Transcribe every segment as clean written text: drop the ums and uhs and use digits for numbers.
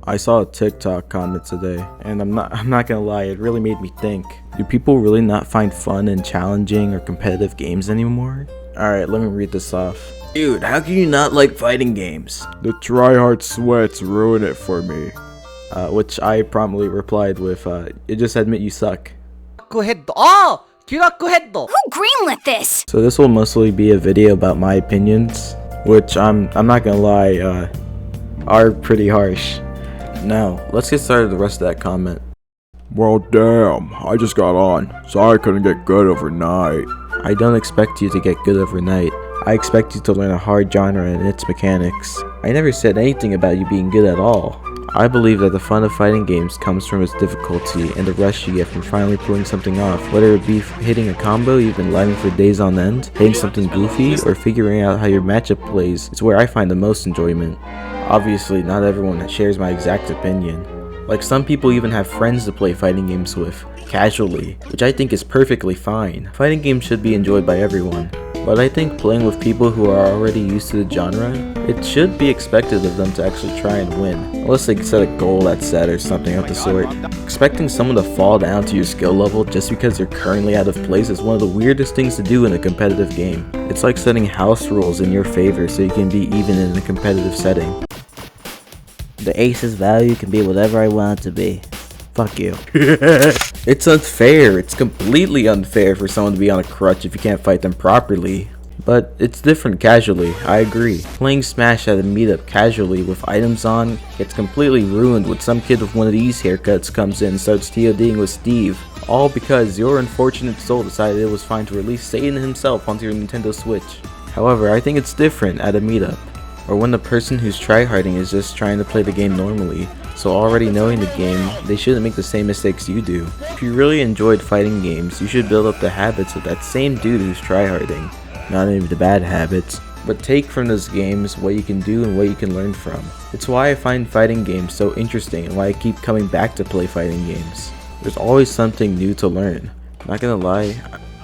I saw a TikTok comment today, and I'm not gonna lie, it really made me think. Do people really not find fun in challenging or competitive games anymore? Alright, let me read this off. Dude, how can you not like fighting games? The Tryhards sweats ruin it for me. Which I promptly replied with, you just admit you suck. Who greenlit this? So this will mostly be a video about my opinions, which I'm not gonna lie, are pretty harsh. Now, let's get started with the rest of that comment. Well damn, I just got on, so I couldn't get good overnight. I don't expect you to get good overnight. I expect you to learn a hard genre and its mechanics. I never said anything about you being good at all. I believe that the fun of fighting games comes from its difficulty and the rush you get from finally pulling something off, whether it be hitting a combo you've been lagging for days on end, hitting something goofy, or figuring out how your matchup plays is where I find the most enjoyment. Obviously, not everyone shares my exact opinion. Like, some people even have friends to play fighting games with, casually, which I think is perfectly fine. Fighting games should be enjoyed by everyone, but I think playing with people who are already used to the genre, it should be expected of them to actually try and win, unless they set a goal that's set or something of the sort. Expecting someone to fall down to your skill level just because they're currently out of place is one of the weirdest things to do in a competitive game. It's like setting house rules in your favor so you can be even in a competitive setting. The ace's value can be whatever I want it to be. Fuck you. It's unfair. It's completely unfair for someone to be on a crutch if you can't fight them properly. But it's different casually, I agree. Playing Smash at a meetup casually with items on gets completely ruined when some kid with one of these haircuts comes in and starts TODing with Steve. All because your unfortunate soul decided it was fine to release Satan himself onto your Nintendo Switch. However, I think it's different at a meetup, or when the person who's tryharding is just trying to play the game normally, so already knowing the game, they shouldn't make the same mistakes you do. If you really enjoyed fighting games, you should build up the habits of that same dude who's tryharding. Not even the bad habits, but take from those games what you can do and what you can learn from. It's why I find fighting games so interesting and why I keep coming back to play fighting games. There's always something new to learn. Not gonna lie,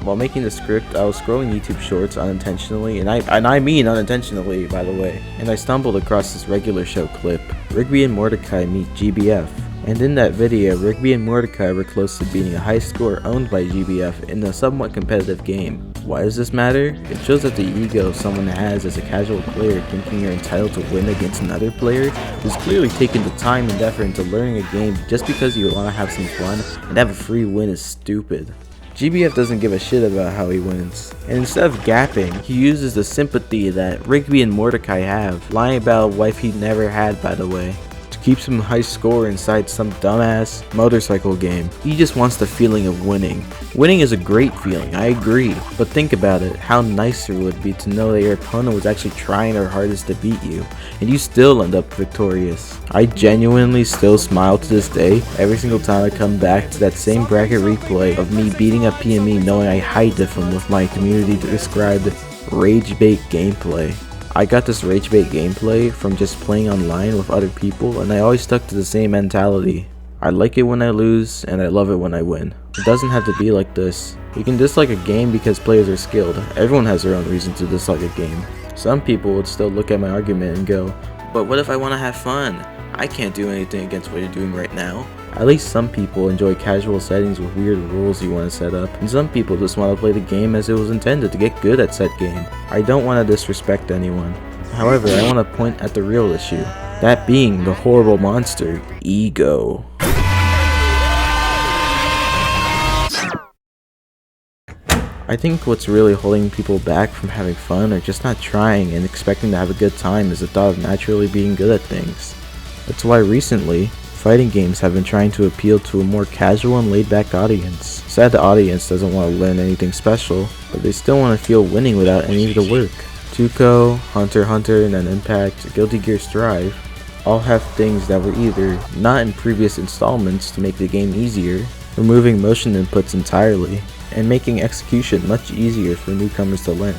while making the script, I was scrolling YouTube shorts unintentionally, and I mean unintentionally, by the way, and I stumbled across this regular show clip. Rigby and Mordecai meet GBF, and in that video, Rigby and Mordecai were close to beating a high score owned by GBF in a somewhat competitive game. Why does this matter? It shows that the ego someone has as a casual player thinking you're entitled to win against another player who's clearly taking the time and effort into learning a game just because you want to have some fun and have a free win is stupid. GBF doesn't give a shit about how he wins, and instead of gapping, he uses the sympathy that Rigby and Mordecai have, lying about a wife he never had, by the way, to keep some high score inside some dumbass motorcycle game. He just wants the feeling of winning. Winning is a great feeling, I agree, but think about it, how nice it would be to know that your opponent was actually trying their hardest to beat you, and you still end up victorious. I genuinely still smile to this day every single time I come back to that same bracket replay of me beating up PME knowing I hyped him with my community described rage bait gameplay. I got this rage bait gameplay from just playing online with other people, and I always stuck to the same mentality. I like it when I lose, and I love it when I win. It doesn't have to be like this. You can dislike a game because players are skilled. Everyone has their own reason to dislike a game. Some people would still look at my argument and go, but what if I want to have fun? I can't do anything against what you're doing right now. At least some people enjoy casual settings with weird rules you want to set up, and some people just want to play the game as it was intended to get good at said game. I don't want to disrespect anyone. However, I want to point at the real issue. That being the horrible monster, ego. I think what's really holding people back from having fun or just not trying and expecting to have a good time is the thought of naturally being good at things. That's why recently, fighting games have been trying to appeal to a more casual and laid-back audience. Sad the audience doesn't want to learn anything special, but they still want to feel winning without any of the work. Tuco, Hunter x Hunter, and then Impact, Guilty Gear Strive all have things that were either not in previous installments to make the game easier, removing motion inputs entirely, and making execution much easier for newcomers to learn.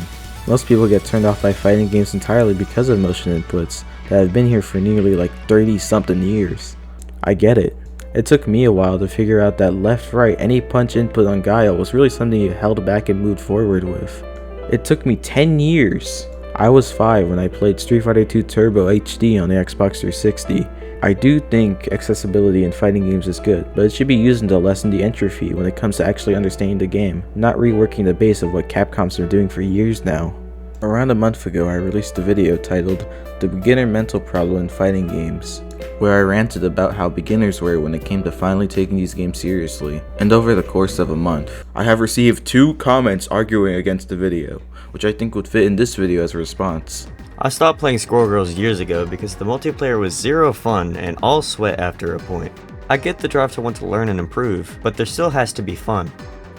Most people get turned off by fighting games entirely because of motion inputs that have been here for nearly like 30 something years. I get it. It took me a while to figure out that left, right, any punch input on Guile was really something you held back and moved forward with. It took me 10 years. I was 5 when I played Street Fighter 2 Turbo HD on the Xbox 360. I do think accessibility in fighting games is good, but it should be used to lessen the entry fee when it comes to actually understanding the game, not reworking the base of what Capcom's been doing for years now. Around a month ago, I released a video titled The Beginner Mental Problem in Fighting Games, where I ranted about how beginners were when it came to finally taking these games seriously. And over the course of a month, I have received 2 comments arguing against the video, which I think would fit in this video as a response. I stopped playing Skullgirls years ago because the multiplayer was zero fun and all sweat after a point. I get the drive to want to learn and improve, but there still has to be fun.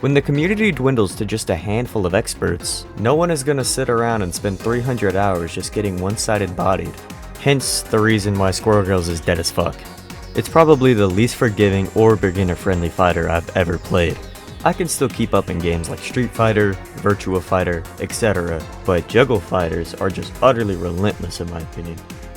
When the community dwindles to just a handful of experts, no one is gonna sit around and spend 300 hours just getting one-sided bodied. Hence the reason why Skullgirls is dead as fuck. It's probably the least forgiving or beginner-friendly fighter I've ever played. I can still keep up in games like Street Fighter, Virtua Fighter, etc., but Juggle fighters are just utterly relentless in my opinion,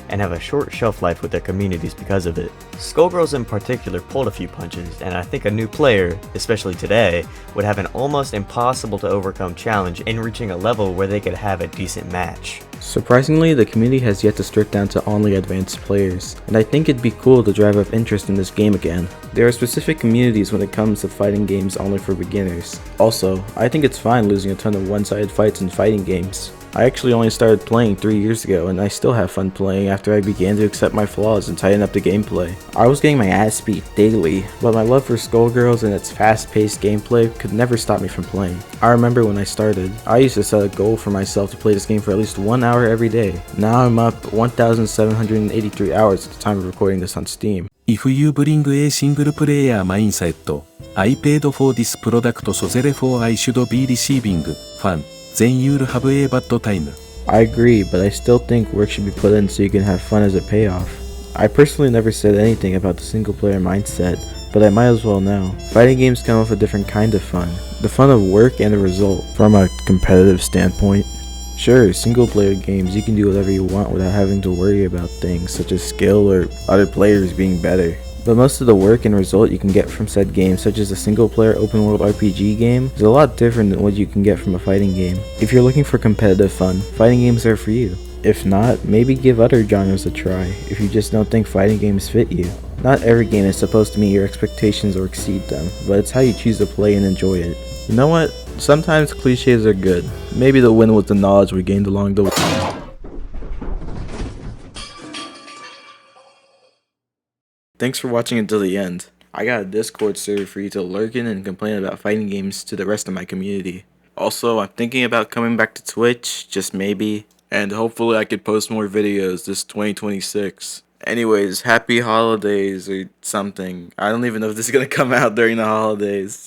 and have a short shelf life with their communities because of it. Skullgirls in particular pulled a few punches, and I think a new player, especially today, would have an almost impossible to overcome challenge in reaching a level where they could have a decent match. Surprisingly, the community has yet to strip down to only advanced players, and I think it'd be cool to drive up interest in this game again. There are specific communities when it comes to fighting games only for beginners. Also, I think it's fine losing a ton of one-sided fights in fighting games. I actually only started playing 3 years ago, and I still have fun playing after I began to accept my flaws and tighten up the gameplay. I was getting my ass beat daily, but my love for Skullgirls and its fast-paced gameplay could never stop me from playing. I remember when I started, I used to set a goal for myself to play this game for at least 1 hour every day. Now I'm up 1,783 hours at the time of recording this on Steam. If you bring a single player mindset, I paid for this product so therefore I should be receiving fun. Then you'll have a bad time. I agree, but I still think work should be put in so you can have fun as a payoff. I personally never said anything about the single player mindset, but I might as well now. Fighting games come with a different kind of fun. The fun of work and the result, from a competitive standpoint. Sure, single player games you can do whatever you want without having to worry about things such as skill or other players being better. But most of the work and result you can get from said games, such as a single-player open-world RPG game, is a lot different than what you can get from a fighting game. If you're looking for competitive fun, fighting games are for you. If not, maybe give other genres a try, if you just don't think fighting games fit you. Not every game is supposed to meet your expectations or exceed them, but it's how you choose to play and enjoy it. You know what? Sometimes cliches are good. Maybe they'll win with the knowledge we gained along the way. Thanks for watching until the end. I got a Discord server for you to lurk in and complain about fighting games to the rest of my community. Also, I'm thinking about coming back to Twitch, just maybe, and hopefully I could post more videos this 2026. Anyways, happy holidays or something. I don't even know if this is gonna come out during the holidays.